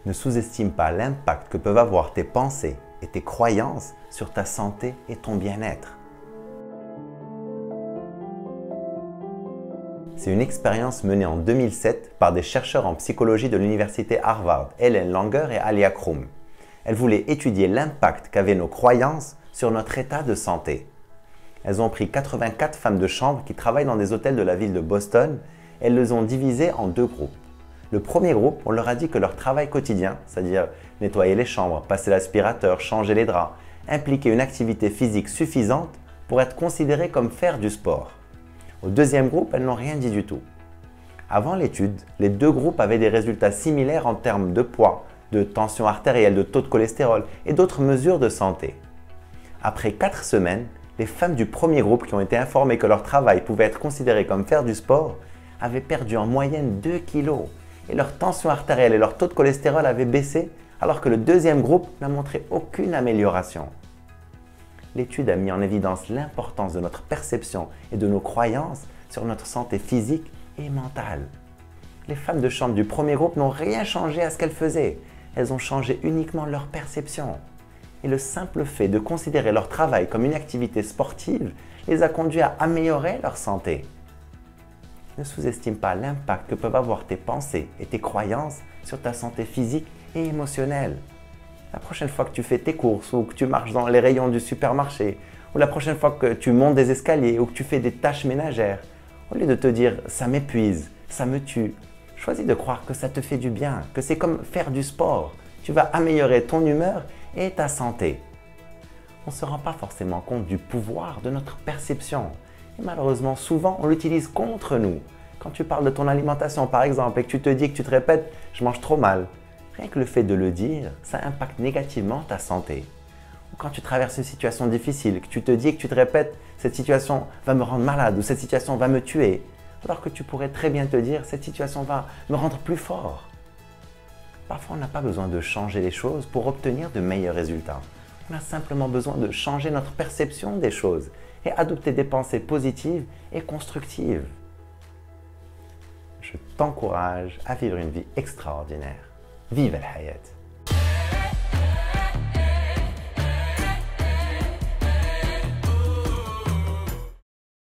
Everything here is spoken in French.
Ne sous-estime pas l'impact que peuvent avoir tes pensées et tes croyances sur ta santé et ton bien-être. C'est une expérience menée en 2007 par des chercheurs en psychologie de l'université Harvard, Ellen Langer et Alia Crum. Elles voulaient étudier l'impact qu'avaient nos croyances sur notre état de santé. Elles ont pris 84 femmes de chambre qui travaillent dans des hôtels de la ville de Boston et elles les ont divisées en deux groupes. Le premier groupe, on leur a dit que leur travail quotidien, c'est-à-dire nettoyer les chambres, passer l'aspirateur, changer les draps, impliquait une activité physique suffisante pour être considéré comme faire du sport. Au deuxième groupe, elles n'ont rien dit du tout. Avant l'étude, les deux groupes avaient des résultats similaires en termes de poids, de tension artérielle, de taux de cholestérol et d'autres mesures de santé. Après 4 semaines, les femmes du premier groupe qui ont été informées que leur travail pouvait être considéré comme faire du sport avaient perdu en moyenne 2 kilos et leur tension artérielle et leur taux de cholestérol avaient baissé alors que le deuxième groupe n'a montré aucune amélioration. L'étude a mis en évidence l'importance de notre perception et de nos croyances sur notre santé physique et mentale. Les femmes de chambre du premier groupe n'ont rien changé à ce qu'elles faisaient. Elles ont changé uniquement leur perception. Et le simple fait de considérer leur travail comme une activité sportive les a conduits à améliorer leur santé. Ne sous-estime pas l'impact que peuvent avoir tes pensées et tes croyances sur ta santé physique et émotionnelle. La prochaine fois que tu fais tes courses ou que tu marches dans les rayons du supermarché ou la prochaine fois que tu montes des escaliers ou que tu fais des tâches ménagères, au lieu de te dire « ça m'épuise, ça me tue », choisis de croire que ça te fait du bien, que c'est comme faire du sport. Tu vas améliorer ton humeur et ta santé. On ne se rend pas forcément compte du pouvoir de notre perception. Et malheureusement, souvent, on l'utilise contre nous. Quand tu parles de ton alimentation, par exemple, et que tu te dis que tu te répètes « je mange trop mal », rien que le fait de le dire, ça impacte négativement ta santé. Ou quand tu traverses une situation difficile, que tu te dis et que tu te répètes « cette situation va me rendre malade » ou « cette situation va me tuer », alors que tu pourrais très bien te dire « cette situation va me rendre plus fort ». Parfois, on n'a pas besoin de changer les choses pour obtenir de meilleurs résultats. On a simplement besoin de changer notre perception des choses et adopter des pensées positives et constructives. Je t'encourage à vivre une vie extraordinaire. Vive el hayat!